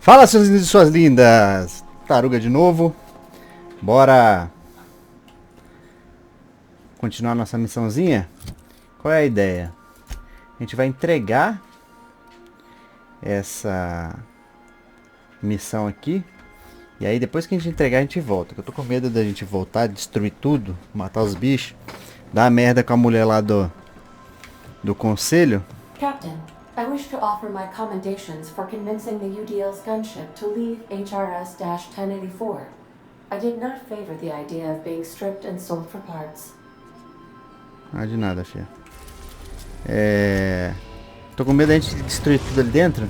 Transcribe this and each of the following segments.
Fala, seus lindos e suas lindas! Taruga de novo. Bora continuar nossa missãozinha? Qual é a ideia? A gente vai entregar essa missão aqui. E aí depois que a gente entregar a gente volta. Eu tô com medo da gente voltar, destruir tudo, matar os bichos. Dar merda com a mulher lá do conselho. Captain, I wish to offer my commendations for convincing the UDL's gunship to leave HRS-1084. I did not favor the idea of being stripped and sold for parts. Ah, de nada, filha. Tô com medo da gente destruir tudo ali dentro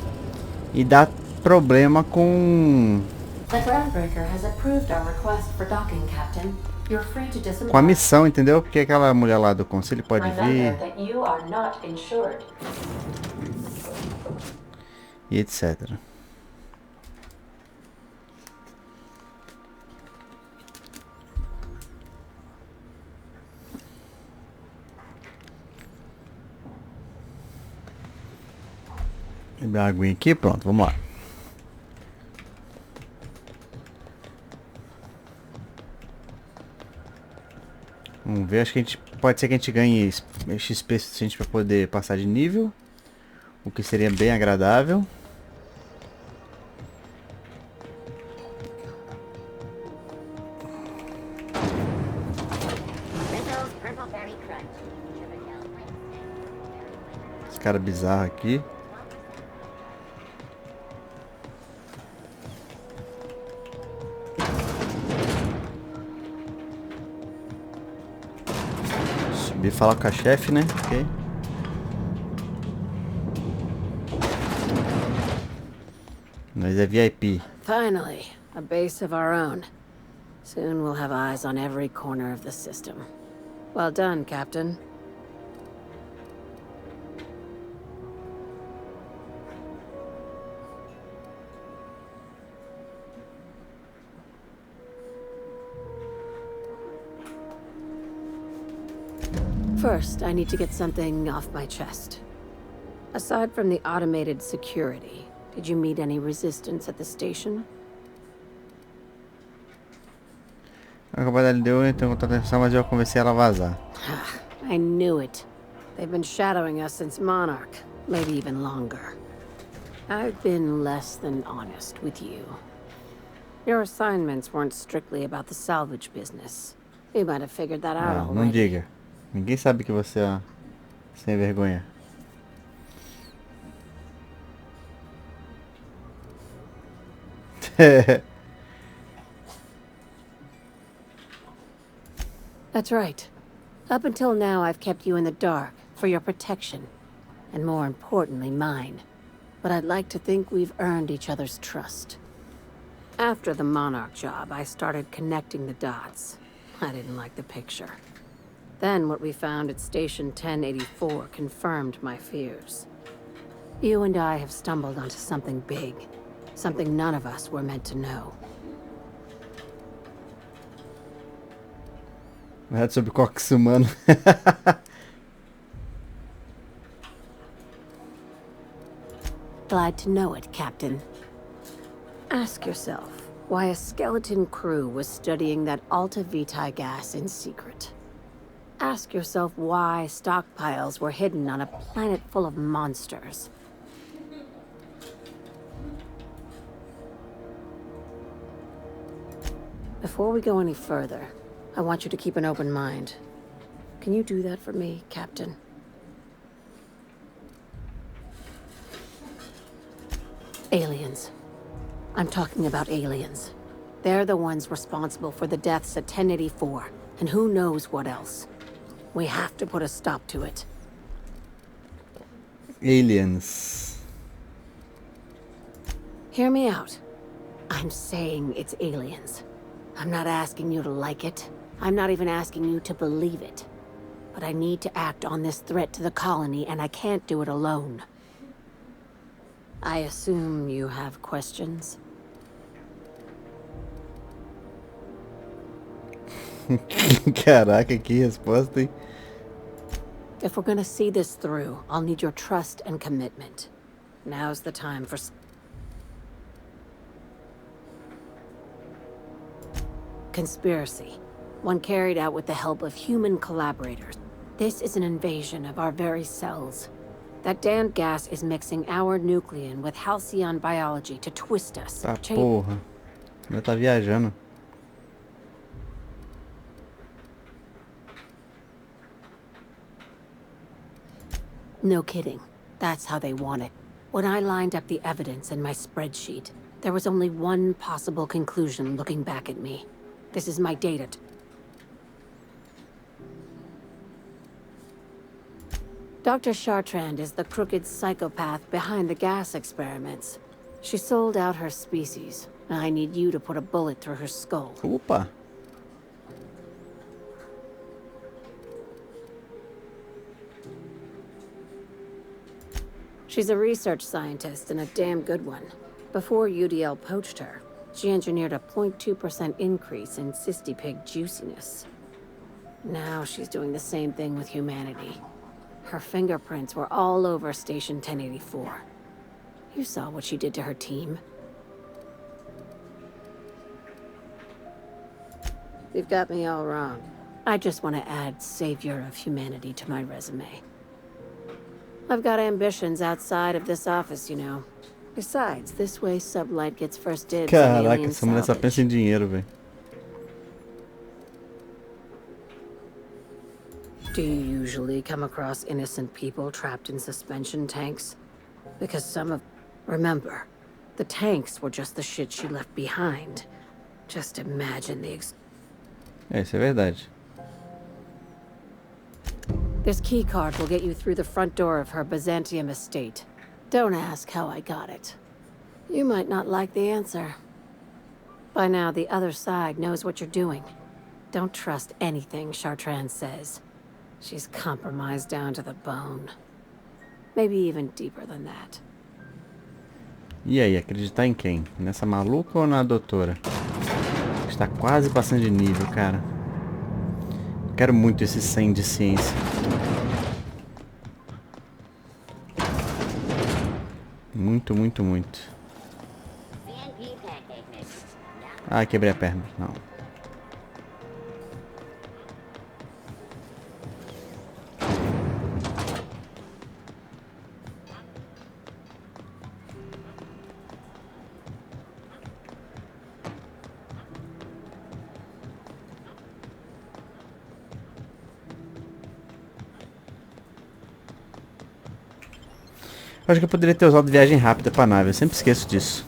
e dar problema com... The groundbreaker has approved our request for docking, Captain. You're free to disembark. Com a missão, entendeu? Porque aquela mulher lá do conselho pode vir. That you are not insured. E etc. Beber a aguinha aqui, pronto, vamos lá. Vamos ver, acho que a gente pode ser que a gente ganhe XP suficiente para poder passar de nível, o que seria bem agradável. Esse cara bizarro aqui. Subir e falar com a chefe, né? Ok. Nós é VIP. Finally, a base of our own. Soon we'll have eyes on every corner of the system. Well done, Captain. First, I need to get something off my chest. Aside from the automated security, did you meet any resistance at the station? A companhia deu então contra atenção, mas eu convencei ela a vazar. I knew it. They've been shadowing us since Monarch, maybe even longer. I've been less than honest with you. Your assignments weren't strictly about the salvage business. You might have figured that out already. Não diga. Ninguém sabe que você é sem vergonha. That's right. Up until now, I've kept you in the dark for your protection, and more importantly, mine. But I'd like to think we've earned each other's trust. After the Monarch job, I started connecting the dots. I didn't like the picture. Then what we found at Station 1084 confirmed my fears. You and I have stumbled onto something big, something none of us were meant to know. Nada sobre cox humano. Glad to know it, Captain. Ask yourself why a skeleton crew was studying that Alta Vitae gas in secret. Ask yourself why stockpiles were hidden on a planet full of monsters. Before we go any further, I want you to keep an open mind. Can you do that for me, Captain? Aliens. I'm talking about aliens. They're the ones responsible for the deaths at 1084, and who knows what else. We have to put a stop to it. Aliens. Hear me out. I'm saying it's aliens. I'm not asking you to like it. I'm not even asking you to believe it. But I need to act on this threat to the colony, and I can't do it alone. I assume you have questions? Caraca, que resposta, hein? If we're gonna see this through, I'll need your trust and commitment. Now's the time for... conspiracy. One carried out with the help of human collaborators. This is an invasion of our very cells. That damned gas is mixing our nucleon with halcyon biology to twist us. Tá porra. Eu tá viajando. No kidding. That's how they want it. When I lined up the evidence in my spreadsheet, there was only one possible conclusion looking back at me. This is my data. Dr. Chartrand is the crooked psychopath behind the gas experiments. She sold out her species. I need you to put a bullet through her skull. Opa! She's a research scientist and a damn good one. Before UDL poached her, she engineered a 0.2% increase in cystipig juiciness. Now she's doing the same thing with humanity. Her fingerprints were all over Station 1084. You saw what she did to her team. You've got me all wrong. I just want to add Savior of Humanity to my resume. I've got ambitions outside of this office, you know. Besides, this way Sublight gets first dibs on Caraca, alien essa mulher só pensa em dinheiro, velho. Do you usually come across innocent people trapped in suspension tanks? Because some of... Remember, the tanks were just the shit she left behind. Just imagine the... Isso é verdade. This keycard will get you through the front door of her Byzantium estate. Don't ask how I got it. You might not like the answer. By now, the other side knows what you're doing. Don't trust anything Chartrand says. She's compromised down to the bone. Maybe even deeper than that. E aí, acreditar em quem? Nessa maluca ou na doutora? Está quase passando de nível, cara. Quero muito esse 100 de ciência. Muito, muito, muito. Ah, quebrei a perna. Não. Acho que eu poderia ter usado viagem rápida pra nave, eu sempre esqueço disso.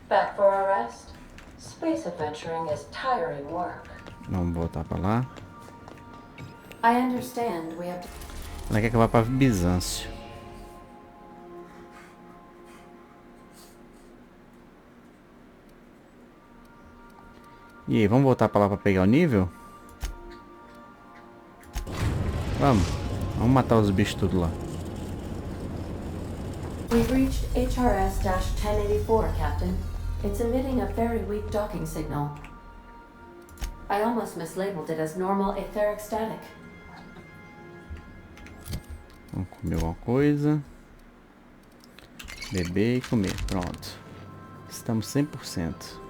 Back for a rest? Space adventuring is tiring work. Vamos voltar pra lá. I understand we have to... Ela quer que eu vá pra Bizâncio. E aí, vamos voltar pra lá pra pegar o nível? Vamos matar os bichos tudo lá. We've reached HRS-1084, Captain. It's emitting a very weak docking signal. I almost mislabeled it as normal etheric static. Vamos comer alguma coisa. Beber e comer. Pronto. Estamos 100%.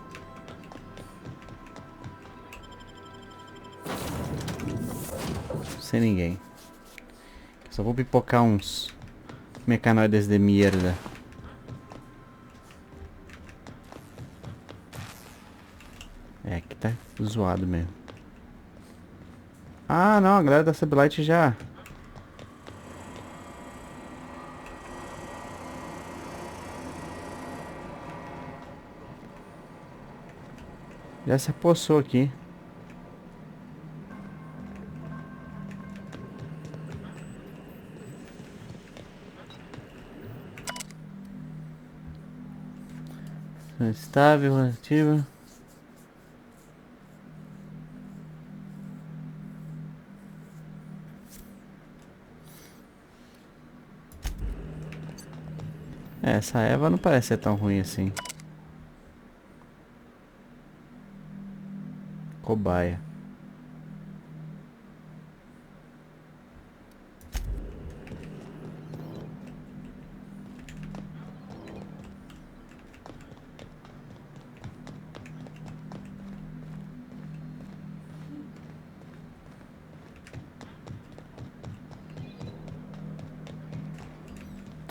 Sem ninguém. Só vou pipocar uns mecanoides de merda. É, aqui tá zoado mesmo. Ah, não, a galera da Sublight já... Já se apossou aqui. Estável, relativa. Essa Eva não parece ser tão ruim assim. Cobaia.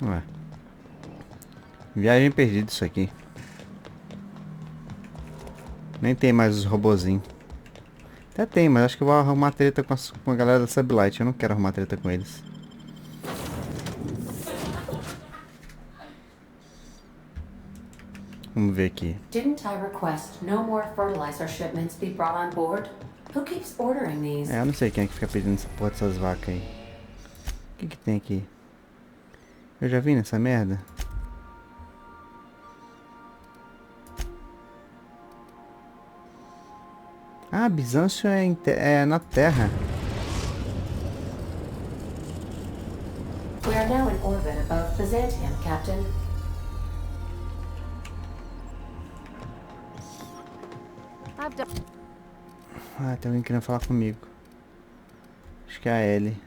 Ué. Viagem perdida isso aqui. Nem tem mais os robozinhos. Até tem, mas acho que eu vou arrumar treta com a galera da Sublight. Eu não quero arrumar treta com eles. Vamos ver aqui. Didn't I request no more fertilizer shipments be brought on board? Who keeps ordering these? É, eu não sei quem é que fica pedindo essa porra dessas vacas aí. O que que tem aqui? Eu já vi nessa merda? Ah, Bizâncio é na Terra. We are now in orbit above Byzantium, Captain. Ah, tem alguém querendo falar comigo. Acho que é a Ellie.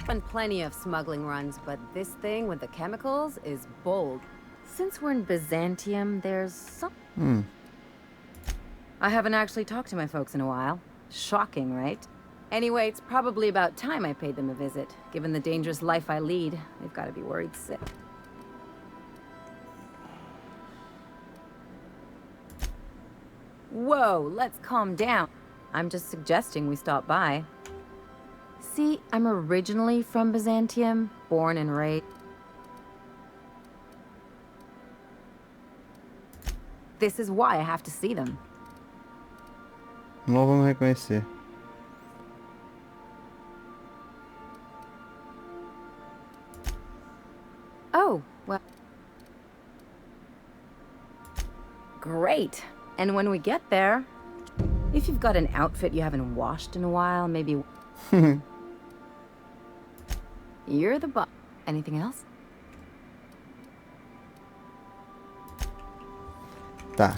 Been plenty of smuggling runs, but this thing with the chemicals is bold. Since we're in Byzantium, there's some... I haven't actually talked to my folks in a while. Shocking, right? Anyway, it's probably about time I paid them a visit. Given the dangerous life I lead, they've got to be worried sick. Whoa, let's calm down. I'm just suggesting we stop by. See, I'm originally from Byzantium, born and raised. This is why I have to see them. Não vamos reconhecer. Oh, well. Great. And when we get there, if you've got an outfit you haven't washed in a while, maybe... You're the boss. Anything else? Tá.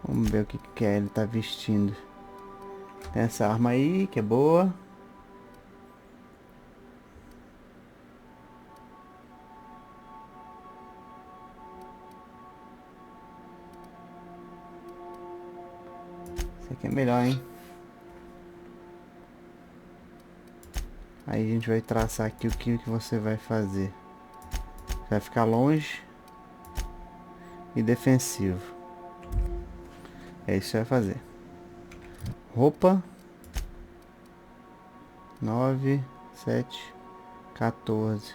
Vamos ver o que ele tá vestindo. Tem essa arma aí, que é boa. Esse aqui é melhor, hein? Aí a gente vai traçar aqui o que você vai fazer. Você vai ficar longe e defensivo. É isso que você vai fazer. Roupa 9, 7, 14.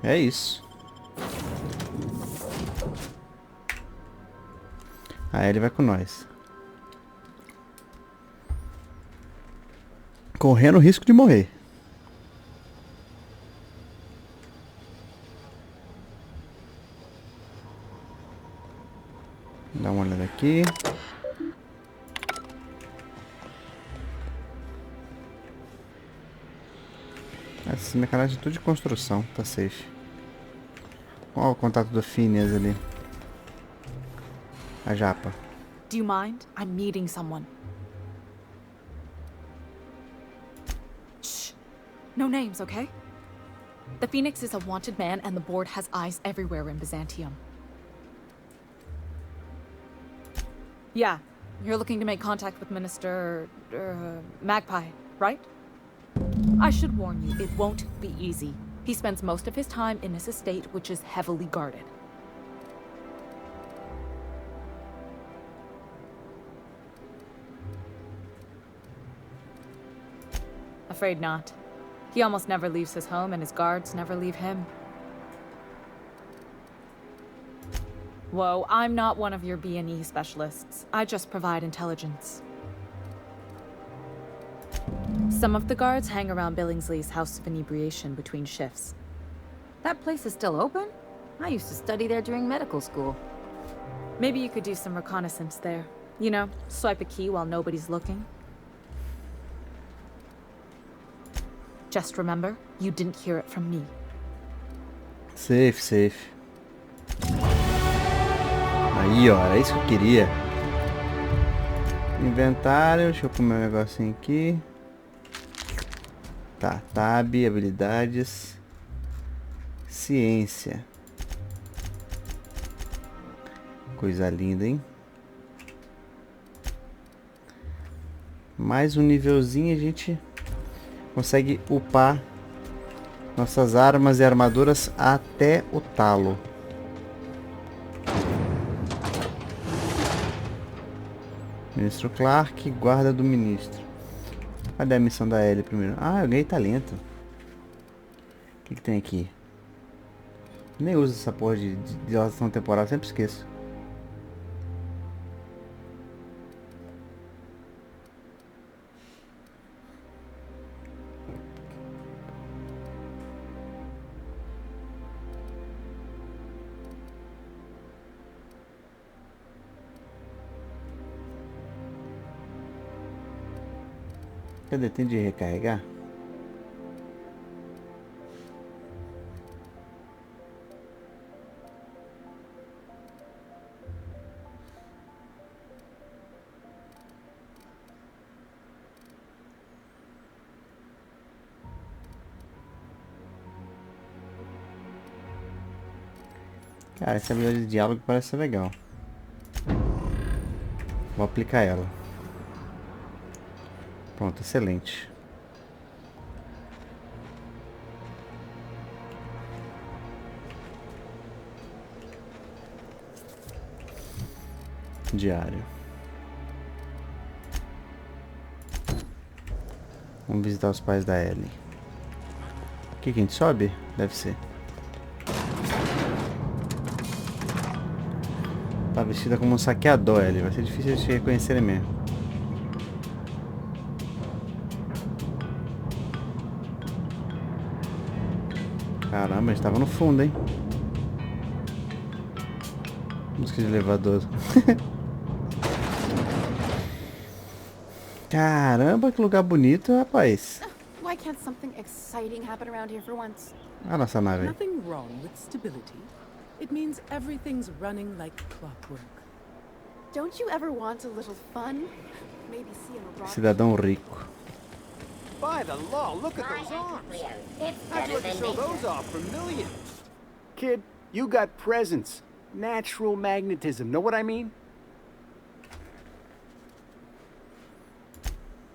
É isso. Aí ele vai com nós. Correndo o risco de morrer. Dá uma olhada aqui. Essa mecanagem é tudo de construção, tá safe. Olha o contato do Phineas ali. A japa. Do you mind? I'm meeting someone. Shh. No names, okay? The Phoenix is a wanted man and the board has eyes everywhere in Byzantium. Yeah, you're looking to make contact with Minister... Magpie, right? I should warn you, it won't be easy. He spends most of his time in his estate, which is heavily guarded. Afraid not. He almost never leaves his home, and his guards never leave him. Whoa, I'm not one of your B&E specialists. I just provide intelligence. Some of the guards hang around Billingsley's House of Inebriation between shifts. That place is still open? I used to study there during medical school. Maybe you could do some reconnaissance there. You know, swipe a key while nobody's looking. Just remember, you didn't hear it from me. Safe, safe. Aí, ó, era isso que eu queria. Inventário, deixa eu comer um negocinho aqui. Tá, tab, habilidades. Ciência. Coisa linda, hein? Mais um nívelzinho a gente consegue upar nossas armas e armaduras até o talo. Ministro Clark, guarda do ministro. Cadê a missão da Ellie primeiro? Ah, eu ganhei talento. O que tem aqui? Nem uso essa porra de dilatação temporal, sempre esqueço. Cadê? Tem de recarregar? Cara, essa habilidade de diálogo parece ser legal. Vou aplicar ela. Pronto, excelente. Diário. Vamos visitar os pais da Ellie. Aqui que a gente sobe? Deve ser. Tá vestida como um saqueador, Ellie. Vai ser difícil de te reconhecerem mesmo. Caramba, a gente tava no fundo, hein? Música de elevador. Caramba, que lugar bonito, rapaz. Why can't something exciting happen around here for once? A nossa nave. Nothing wrong with stability. It means everything's running like clockwork. Don't you ever want a little fun? Maybe see a rock. Cidadão rico. By the law, look at those arms. How'd you like to show those off for millions? Kid, you got presence. Natural magnetism, know what I mean?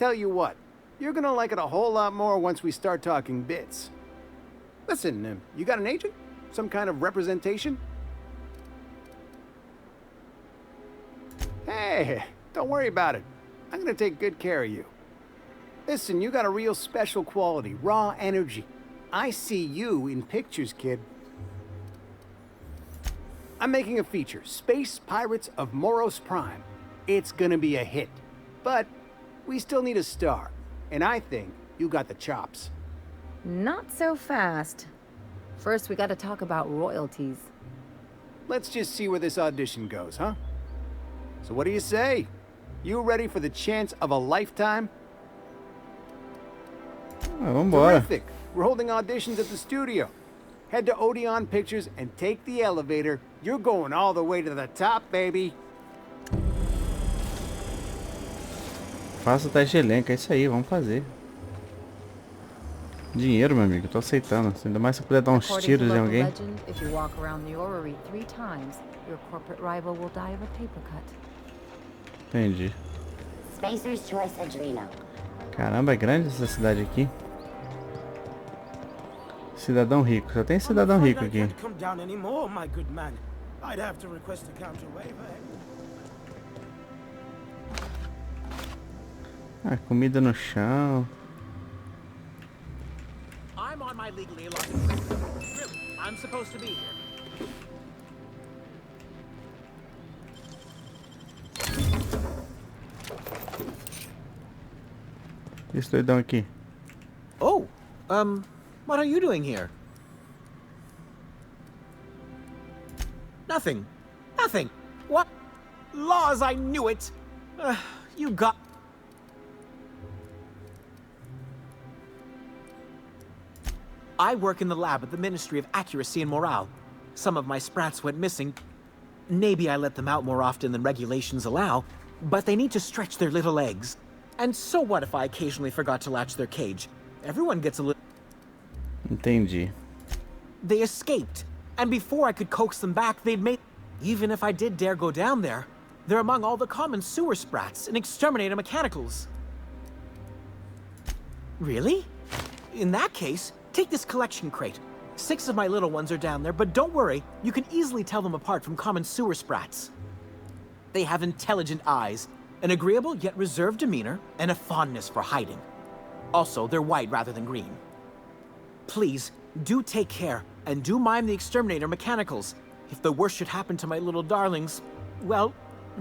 Tell you what, you're gonna like it a whole lot more once we start talking bits. Listen, you got an agent? Some kind of representation? Hey, don't worry about it. I'm gonna take good care of you. Listen, you got a real special quality, raw energy. I see you in pictures, kid. I'm making a feature, Space Pirates of Moros Prime. It's gonna be a hit. But we still need a star. And I think you got the chops. Not so fast. First, we gotta talk about royalties. Let's just see where this audition goes, huh? So what do you say? You ready for the chance of a lifetime? Vambora. Terrific. We're holding auditions at the studio. Head to Odeon Pictures and take the elevator. You're going all the way to the top, baby. Faça o teste de elenco, é isso aí, vamos fazer. Dinheiro, meu amigo, tô aceitando. Ainda mais se eu puder dar uns tiros em alguém. If you walk around the orrery 3 times, your corporate rival will die of a paper cut. Entendi. Spacer's Choice Adreno. Caramba, é grande essa cidade aqui. Cidadão rico, só tem cidadão rico aqui. Ah, comida no chão. I'm on my legally allotted. Really, I'm supposed to be here. Esse doidão aqui. Oh, what are you doing here? Nothing. Nothing. What? Laws, I knew it. You got... I work in the lab at the Ministry of Accuracy and Morale. Some of my sprats went missing. Maybe I let them out more often than regulations allow, but they need to stretch their little legs. And so what if I occasionally forgot to latch their cage? Everyone gets a little... Entendi. They escaped, and before I could coax them back, they'd made... Even if I did dare go down there, they're among all the common sewer sprats and exterminator mechanicals. Really? In that case, take this collection crate. 6 of my little ones are down there, but don't worry, you can easily tell them apart from common sewer sprats. They have intelligent eyes, an agreeable yet reserved demeanor, and a fondness for hiding. Also, they're white rather than green. Please, do take care, and do mind the exterminator mechanicals. If the worst should happen to my little darlings, well,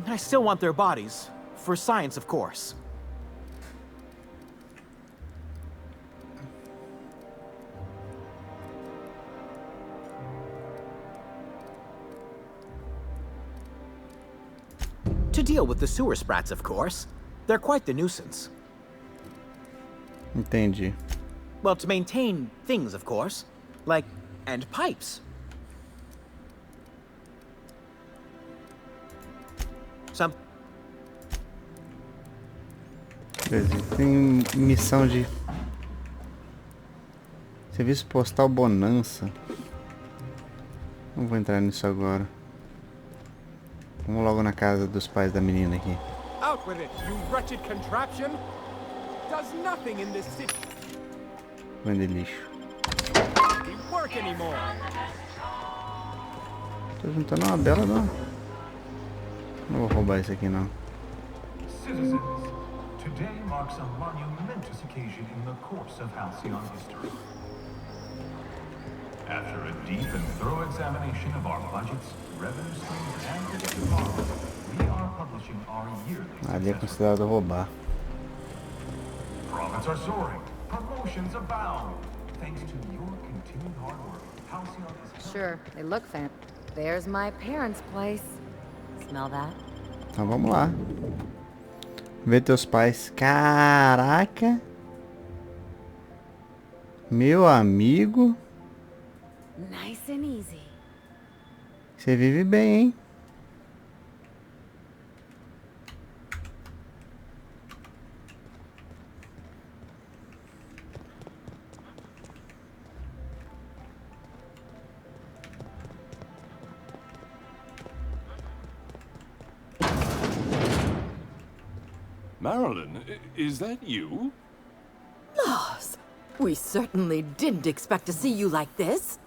I still want their bodies. For science, of course. To deal with the sewer sprats, of course. They're quite the nuisance. Entendi. Well, to maintain things, of course. Like, and pipes. Some... Tem missão de... Serviço postal bonança. Não vou entrar nisso agora. Vamos logo na casa dos pais da menina aqui. Out with it, you wretched contraption! Does nothing in this city. Vende lixo. Work anymore. Tô juntando uma bela não. Não vou roubar isso aqui não. Citizens, today marks a monumentous occasion in the course of Halcyon history. After a deep and thorough examination of our budgets, revenue streams, and predictive models, we are publishing our yearly Ali é success considerado roubar. Profits are soaring. Promotions abound. Thanks to your continued hard work, Halcyon is... Sure, they look fancy. There's my parents' place. Smell that? Então vamos lá. Ver teus pais. Caraca. Meu amigo. Nice and easy. Você vive bem, hein? Marilyn, is that you? Loss! We certainly didn't expect to see you like this.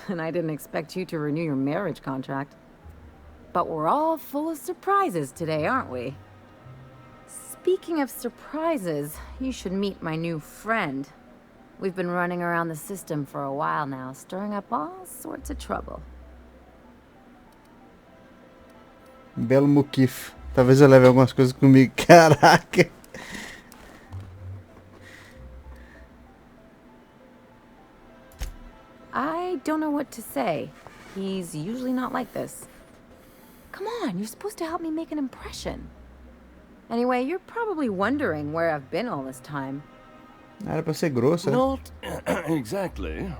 And I didn't expect you to renew your marriage contract. But we're all full of surprises today, aren't we? Speaking of surprises, you should meet my new friend. We've been running around the system for a while now, stirring up all sorts of trouble. Belo muquifo. Talvez eu leve algumas coisas comigo. Caraca. I don't know what to say. He's usually not like this. Come on, you're supposed to help me make an impression. Anyway, you're probably wondering where I've been all this time. Era pra ser grosso, né? Not exactly.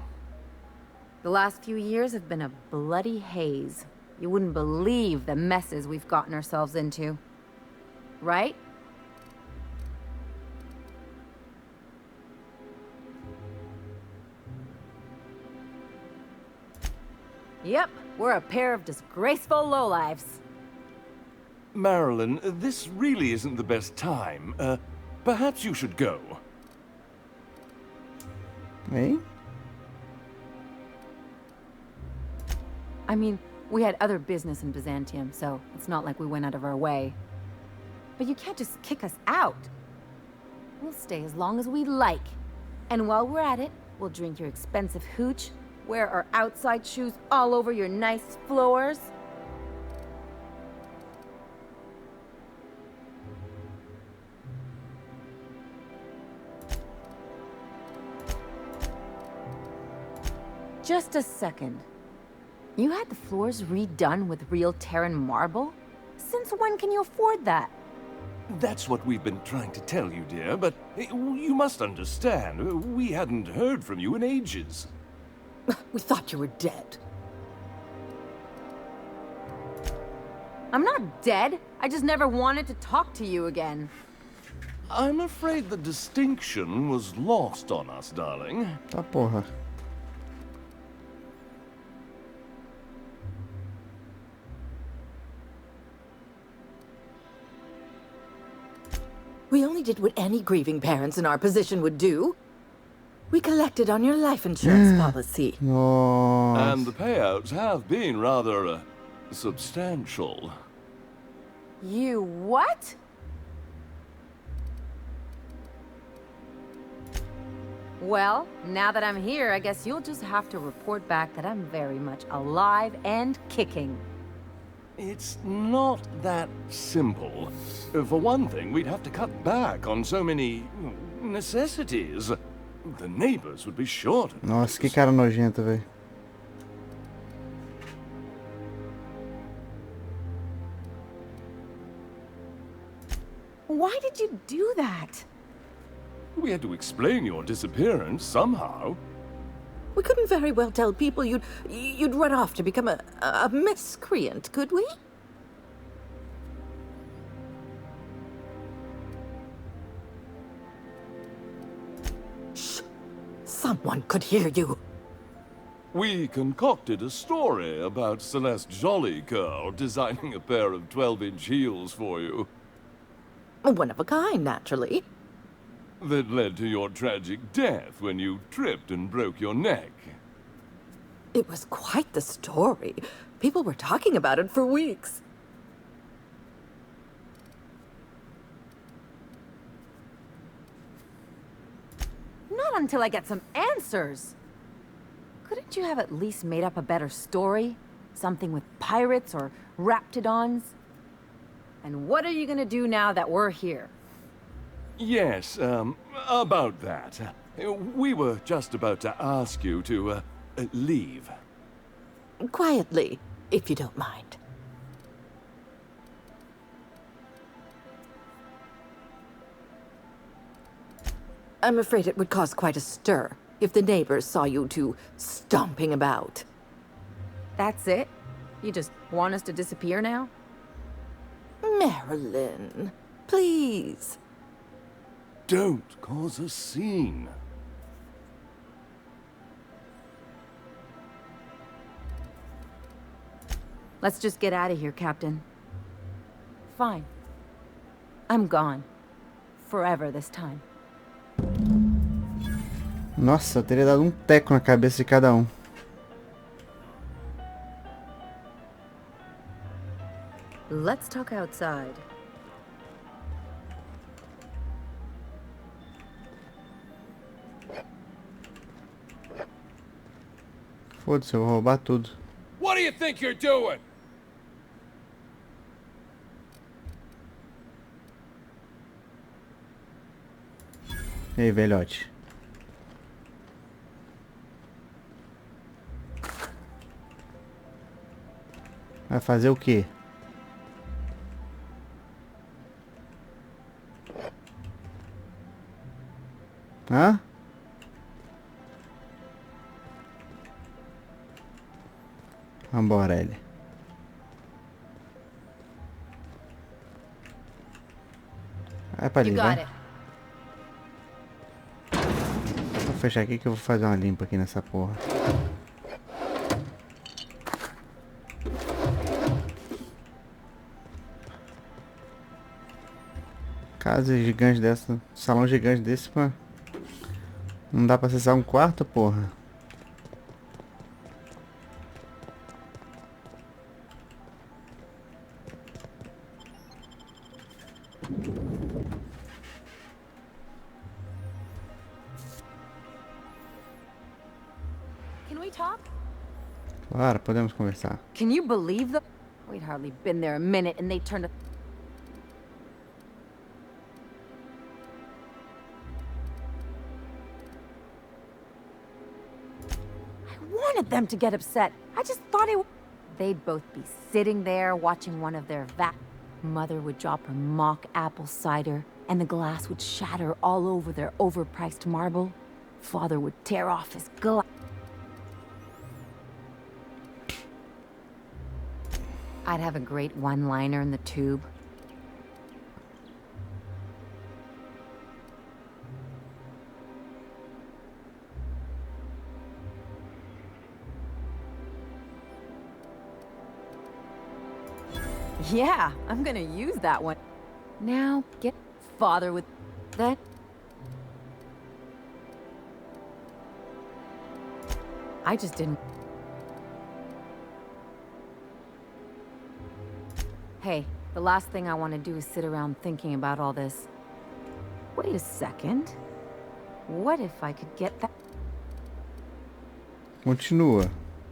The last few years have been a bloody haze. You wouldn't believe the messes we've gotten ourselves into. Right? Yep, we're a pair of disgraceful lowlifes. Marilyn, this really isn't the best time. Perhaps you should go. Hein? I mean, we had other business in Byzantium, so it's not like we went out of our way. But you can't just kick us out. We'll stay as long as we like. And while we're at it, we'll drink your expensive hooch, wear our outside shoes all over your nice floors. Just a second. You had the floors redone with real Terran marble? Since when can you afford that? That's what we've been trying to tell you, dear, but you must understand, we hadn't heard from you in ages. We thought you were dead. I'm not dead. I just never wanted to talk to you again. I'm afraid the distinction was lost on us, darling. Tá porra. only did what any grieving parents in our position would do. We collected on your life insurance policy. Nossa. And the payouts have been rather substantial. You what? Well, now that I'm here, I guess you'll just have to report back that I'm very much alive and kicking. It's not that simple. For one thing, we'd have to cut back on so many necessities. The neighbors would be sure to Nossa, que cara nojento, velho. Why did you do that? We had to explain your disappearance somehow. We couldn't very well tell people you'd run off to become a miscreant, could we? Shh! Someone could hear you. We concocted a story about Celeste Jollycurl designing a pair of 12-inch heels for you. One of a kind, naturally. That led to your tragic death when you tripped and broke your neck. It was quite the story. People were talking about it for weeks. Not until I get some answers. Couldn't you have at least made up a better story? Something with pirates or raptidons? And what are you gonna do now that we're here? Yes, about that. We were just about to ask you to, leave. Quietly, if you don't mind. I'm afraid it would cause quite a stir if the neighbors saw you two stomping about. That's it? You just want us to disappear now? Marilyn, please. Don't cause a scene. Let's just get out of here, Captain. Fine. I'm gone. Forever this time. Nossa, eu teria dado teco na cabeça de cada um. Let's talk outside. Foda-se, eu vou roubar tudo. What do you think you're doing? E aí, velhote? Vai fazer o quê? Hã? Vambora, ele. Vai pra ali, vai. Vou fechar aqui que eu vou fazer uma limpa aqui nessa porra. Casa gigante dessa, salão gigante desse, pô. Não dá pra acessar um quarto, porra. Can we talk? Claro, podemos conversar. Can you believe the... We'd hardly been there a minute and they turned a... I wanted them to get upset. I just thought they'd both be sitting there watching one of their Mother would drop her mock apple cider and the glass would shatter all over their overpriced marble. Father would tear off his glass. I'd have a great one-liner in the tube. Yeah, I'm gonna use that one. Now, get Father with... that? I just didn't... Hey, the last thing I want to do is sit around thinking about all this. Wait a second. What if I could get that? Continua.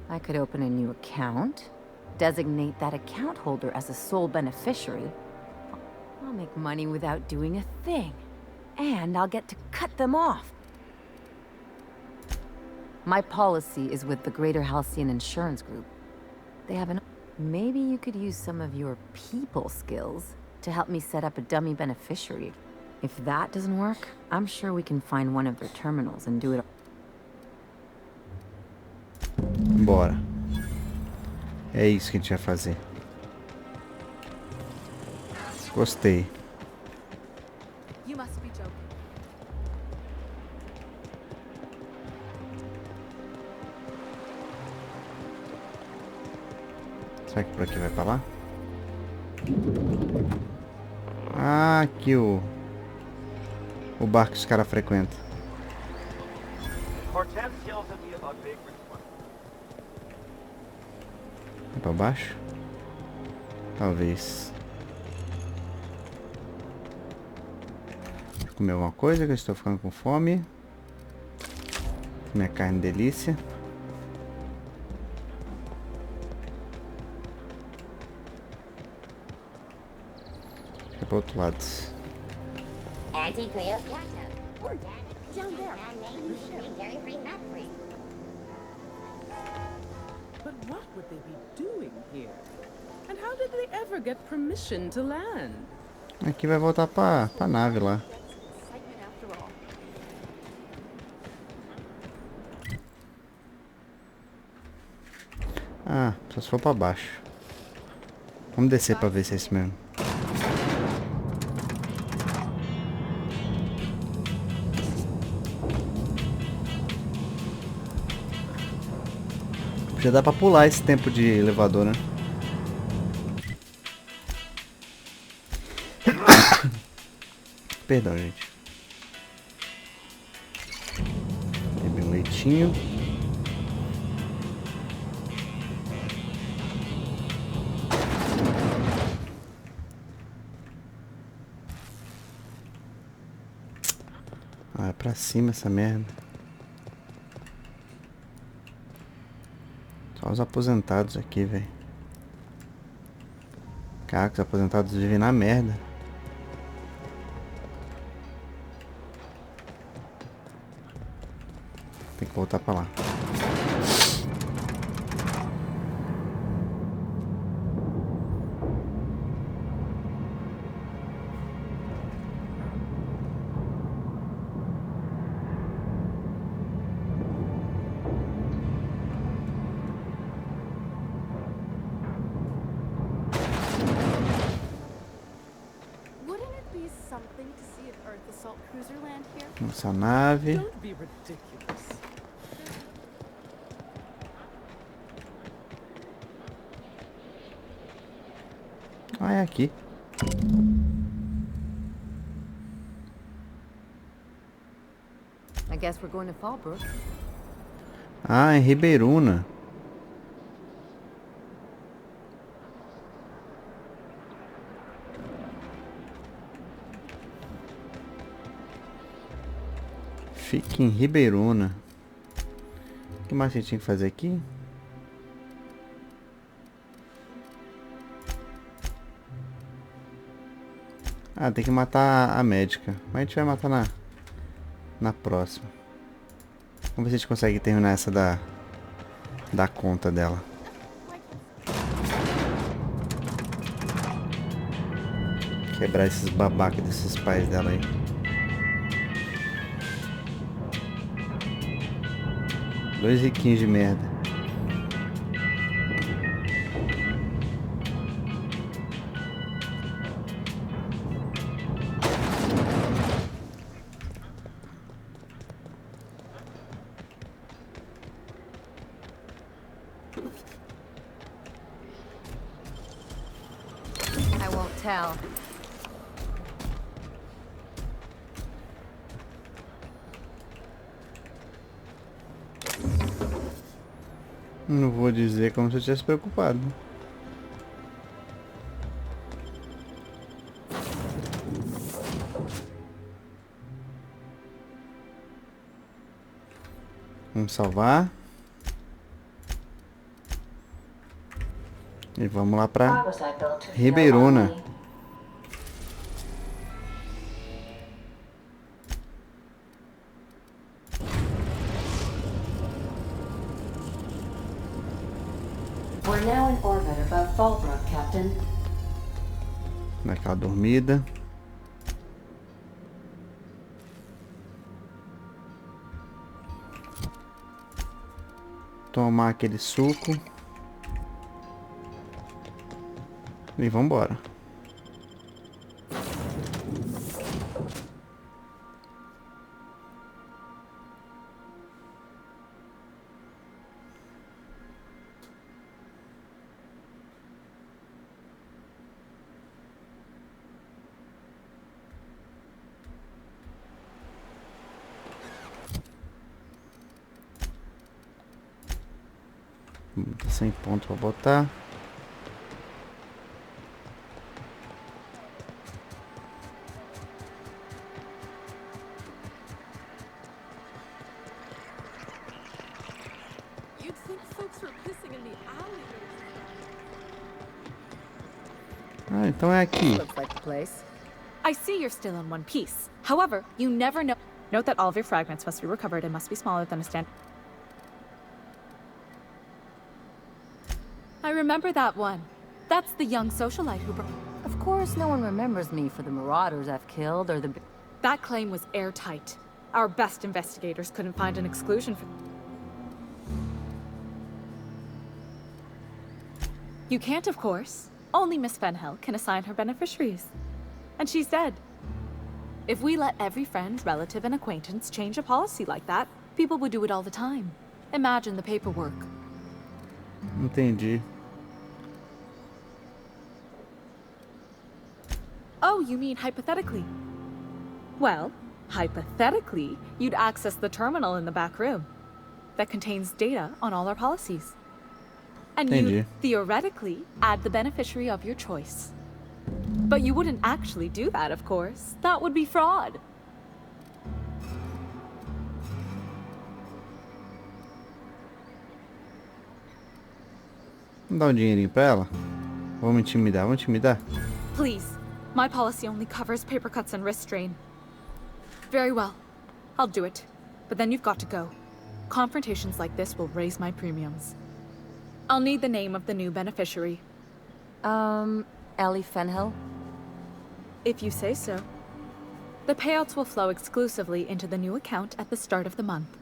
I could open a new account, designate that account holder as a sole beneficiary. I'll make money without doing a thing. And I'll get to cut them off. My policy is with the Greater Halcyon Insurance Group. They have an... Maybe you could use some of your people skills to help me set up a dummy beneficiary. If that doesn't work, I'm sure we can find one of their terminals and do it. Bora. É isso que a gente vai fazer. Gostei. You must be joking. Será que por aqui vai pra lá? Ah, aqui o barco que os caras frequentam. É pra baixo? Talvez. Vou comer alguma coisa que eu estou ficando com fome. Minha carne delícia. Deixa eu ir pro outro lado. But what would they be doing here? And how did they ever get permission to land? Aqui vai voltar pra nave lá. Ah, só se for pra baixo. Vamos descer pra ver se é isso mesmo. Já dá pra pular esse tempo de elevador, né? Perdão, gente. Bebi um leitinho. Ah, é pra cima essa merda. Só os aposentados aqui, velho. Caraca, os aposentados vivem na merda. Tem que voltar pra lá. Nossa nave. Ah, é aqui. I guess we're going to Fallbrook. Ah, em Ribeiruna. Fica em Ribeiruna. O que mais a gente tinha que fazer aqui? Ah, tem que matar a médica. Mas a gente vai matar na próxima. Vamos ver se a gente consegue terminar essa da conta dela. Quebrar esses babacas desses pais dela aí. Dois riquinhos de merda. I won't tell. Não vou dizer como se eu tivesse preocupado. Vamos salvar. E vamos lá pra Ribeirona. We're now in orbit above Fallbrook, Captain. Naquela dormida. Tomar aquele suco. E vambora. Tá sem ponto pra botar. You'd think folks were pissing in the alley. Ah, então é aqui. Looks like the place. I see you're still in one piece. However, you never know. Note that all of your fragments must be recovered and must be smaller than a standard. I remember that one. That's the young socialite who Of course, no one remembers me for the marauders I've killed or the... That claim was airtight. Our best investigators couldn't find an exclusion for... You can't, of course. Only Miss Fenhill can assign her beneficiaries. And she's dead. If we let every friend, relative, and acquaintance change a policy like that, people would do it all the time. Imagine the paperwork. Entendi. Oh, you mean hypothetically? Well, hypothetically, you'd access the terminal in the back room that contains data on all our policies. And you theoretically add the beneficiary of your choice. But you wouldn't actually do that, of course. That would be fraud. Vamos dar um dinheirinho pra ela? Vamos intimidar, vamos intimidar? Please. My policy only covers paper cuts and wrist strain. Very well. I'll do it. But then you've got to go. Confrontations like this will raise my premiums. I'll need the name of the new beneficiary. Ellie Fenhill? If you say so. The payouts will flow exclusively into the new account at the start of the month.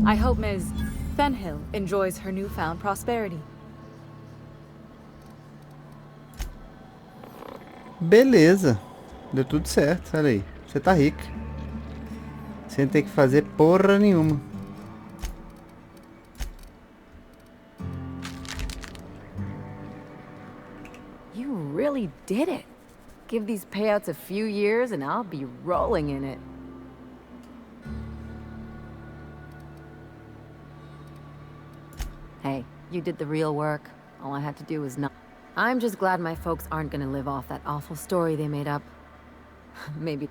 I hope Ms. Fenhill enjoys her newfound prosperity. Beleza. Deu tudo certo, olha aí. Você tá rica. Sem ter que fazer porra nenhuma. You really did it. Give these payouts a few years and I'll be rolling in it. Hey, you did the real work. All I had to do was not. I'm just glad my folks aren't gonna live off that awful story they made up. Maybe.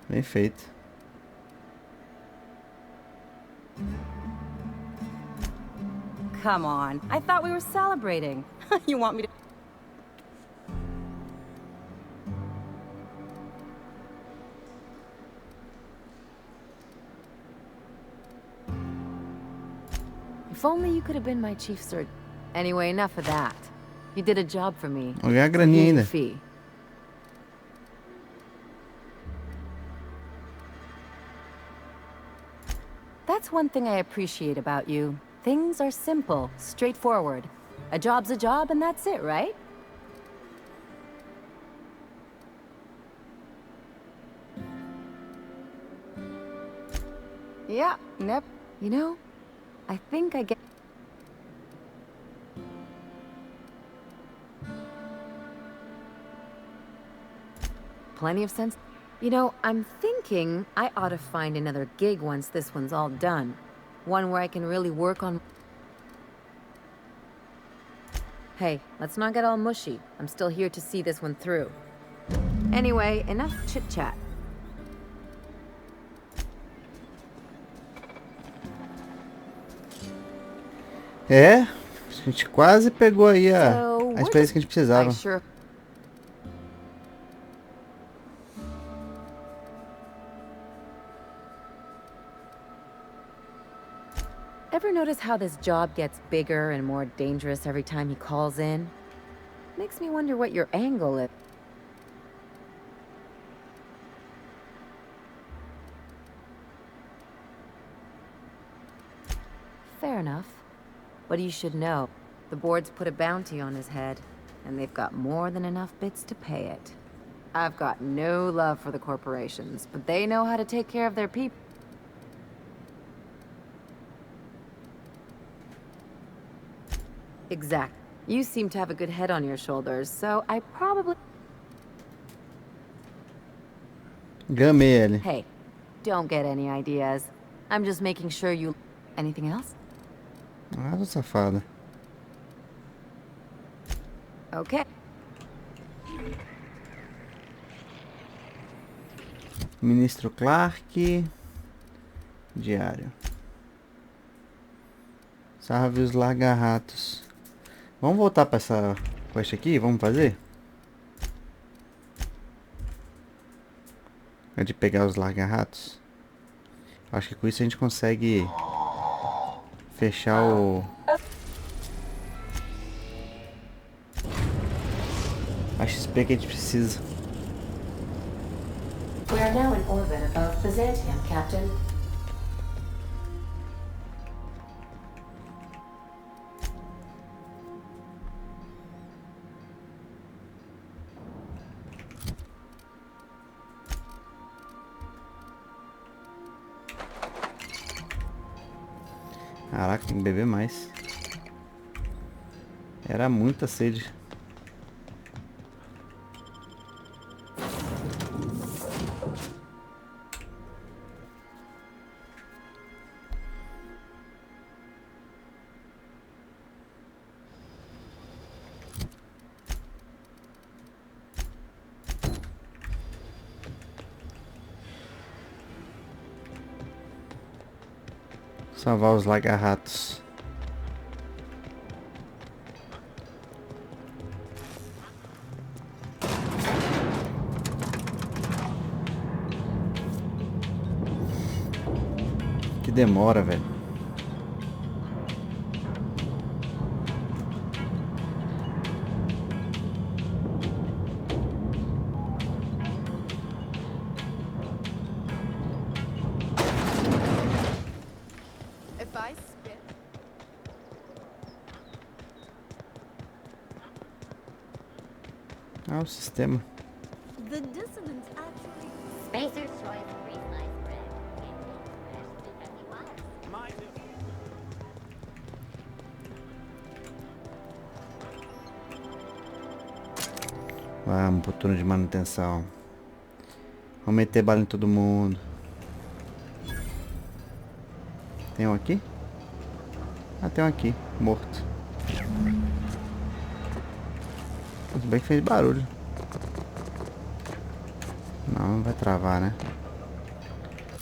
Bem feito. Come on. I thought we were celebrating. You want me to... If only you could have been my chief surgeon. Anyway, enough of that. You did a job for me. Vou ganhar a graninha ainda. Fee. That's one thing I appreciate about you. Things are simple, straightforward. A job's a job and that's it, right? Yeah, yep. You know, I think I get... Plenty of sense. You know, I'm thinking I ought to find another gig once this one's all done. One where I can really work on... Hey, let's not get all mushy. I'm still here to see this one through. Anyway, enough chit-chat. É, a gente quase pegou aí a experiência que a gente precisava. Ever notice how this job gets bigger and more dangerous every time he calls in? Makes me wonder what your angle is. Fair enough. But you should know, the board's put a bounty on his head, and they've got more than enough bits to pay it. I've got no love for the corporations, but they know how to take care of their people. Exactly. You seem to have a good head on your shoulders, so I probably... Gamei ele. Hey, don't get any ideas. I'm just making sure you... Anything else? Ah, tô safada. Okay. Ministro Clark. Diário. Salve os larga-ratos. Vamos voltar para essa quest aqui? Vamos fazer? É de pegar os larga-ratos. Acho que com isso a gente consegue fechar a XP que a gente precisa. We are now in orbit above Byzantium, Captain. Caraca, tem que beber mais. Era muita sede. Salvar os lagarratos. Que demora, velho. Ah, o sistema. The dissonance actually... Spacer's choice of pre-sliced bread. Vamos pro turno de manutenção. Vamos meter bala em todo mundo. Tem um aqui? Ah, tem um aqui, morto. Tudo bem que fez barulho. Não vai travar, né?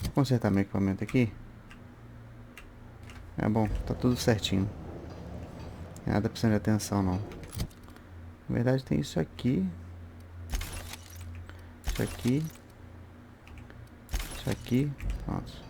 Vou consertar meu equipamento aqui. É bom, tá tudo certinho. Nada precisando de atenção, não. Na verdade tem isso aqui. Isso aqui. Isso aqui. Nossa.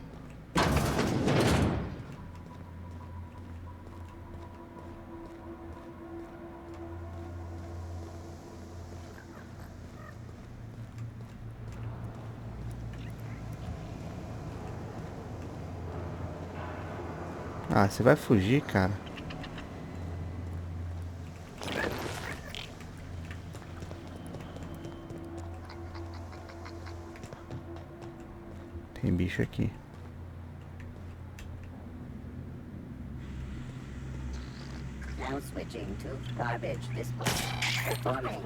Ah, você vai fugir, cara. Tem bicho aqui. Now switching to garbage display. Performing.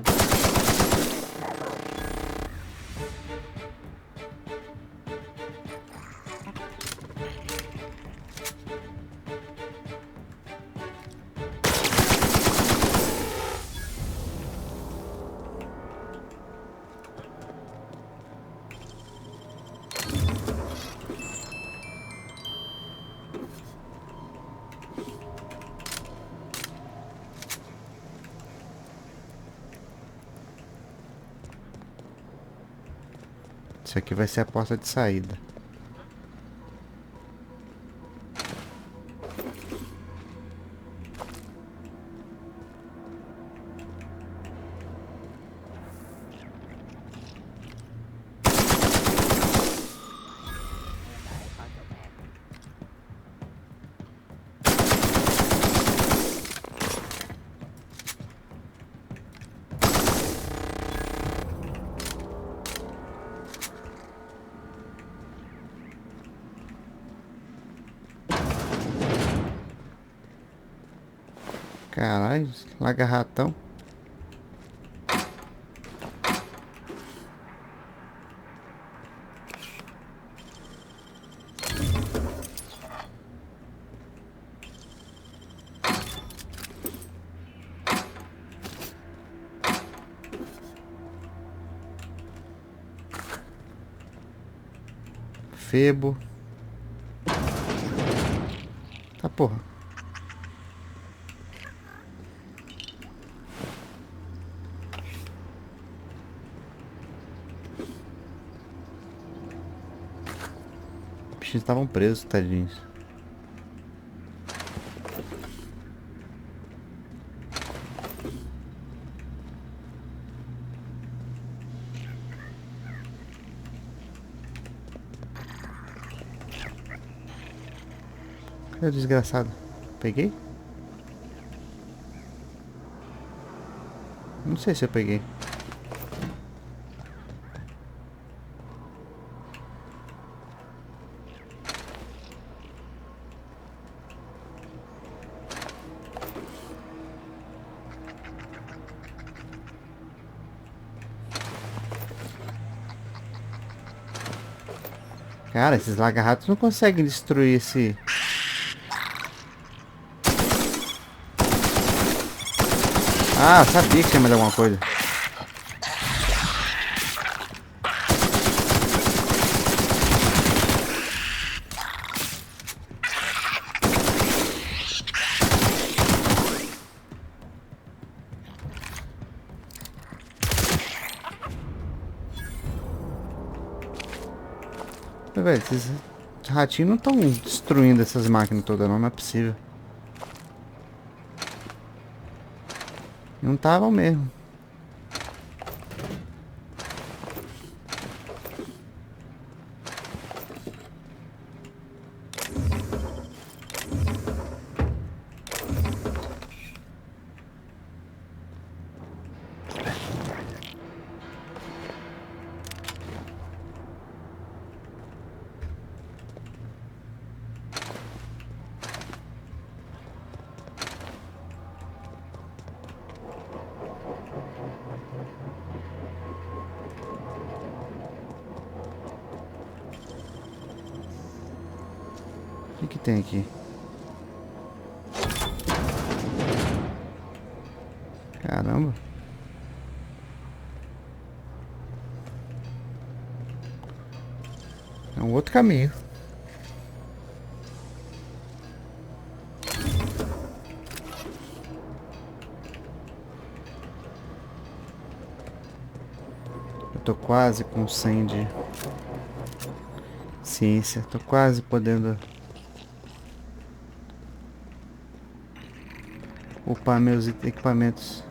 Isso aqui vai ser a porta de saída. Caralho, larga ratão. Febo. Tá porra. Os bichinhos estavam presos, tadinhos. Cadê o desgraçado? Peguei? Não sei se eu peguei. Cara, esses lagarratos não conseguem destruir esse... Ah, sabia que tinha mais alguma coisa. Velho, esses ratinhos não estão destruindo essas máquinas todas não é possível. Não estavam mesmo. O que tem aqui? Caramba. É um outro caminho. Eu tô quase com 100 de ciência. Tô quase podendo upar meus equipamentos.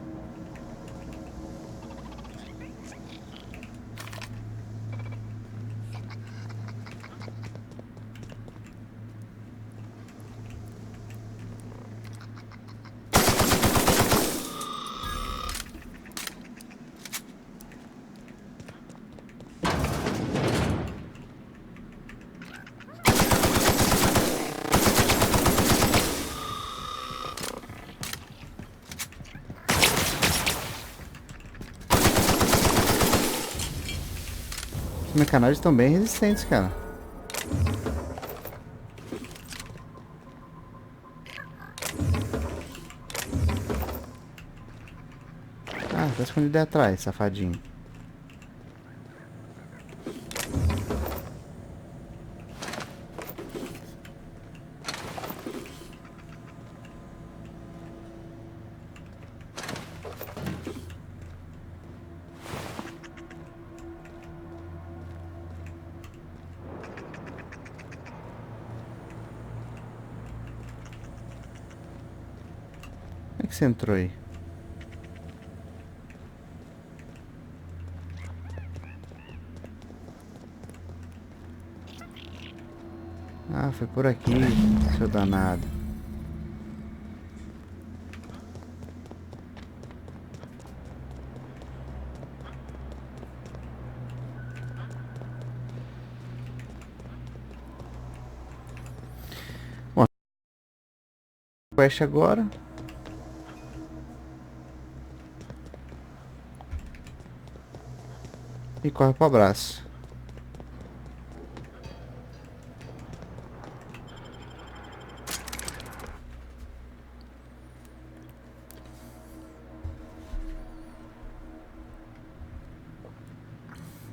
Os mecanários estão bem resistentes, cara. Ah, tá escondido aí atrás, safadinho. é que você entrou aí? Ah, foi por aqui, seu danado. Bom, quest agora. E corre pro abraço.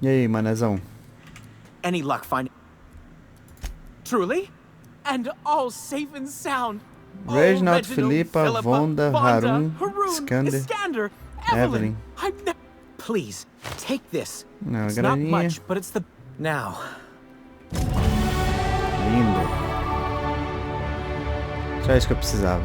E aí, manezão? Any luck finding? Truly? And all safe and sound. Reginald, Philippa, Vonda, Harun, Iskander, Evelyn. Please, take this. Não, It's not graninha. much, but it's the... Now. Lindo. Só isso que eu precisava.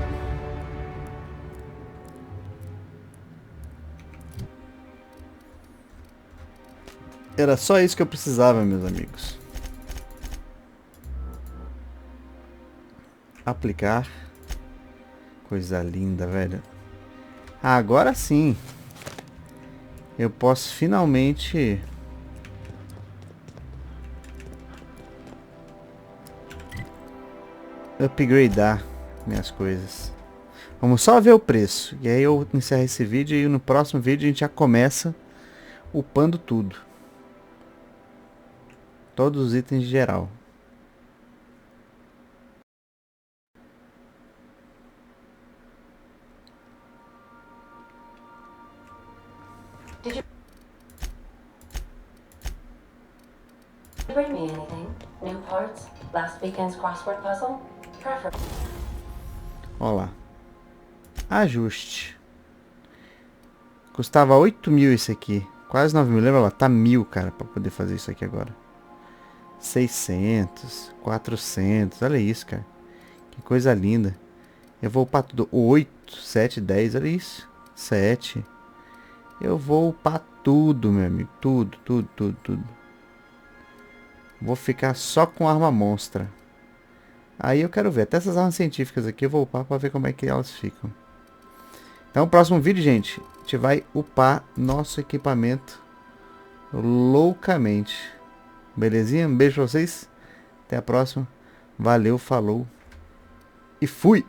Era só isso que eu precisava, meus amigos. Aplicar. Coisa linda, velho. Agora sim. Eu posso finalmente... upgradear minhas coisas. Vamos só ver o preço. E aí eu encerro esse vídeo e no próximo vídeo a gente já começa upando tudo. Todos os itens de geral. Did you bring me anything? New parts? Last weekend's crossword puzzle? Preferably. Olha lá. Ajuste. Custava 8.000 esse aqui. Quase 9.000. Lembra lá? Tá 1.000, cara, pra poder fazer isso aqui agora. 600, 400. Olha isso, cara. Que coisa linda. Eu vou upar tudo. 8, 7, 10. Olha isso. 7. Eu vou upar tudo, meu amigo. Tudo, tudo, tudo, tudo. Vou ficar só com arma monstra. Aí eu quero ver. Até essas armas científicas aqui eu vou upar pra ver como é que elas ficam. Então, no próximo vídeo, gente, a gente vai upar nosso equipamento loucamente. Belezinha? Um beijo pra vocês. Até a próxima. Valeu, falou. E fui!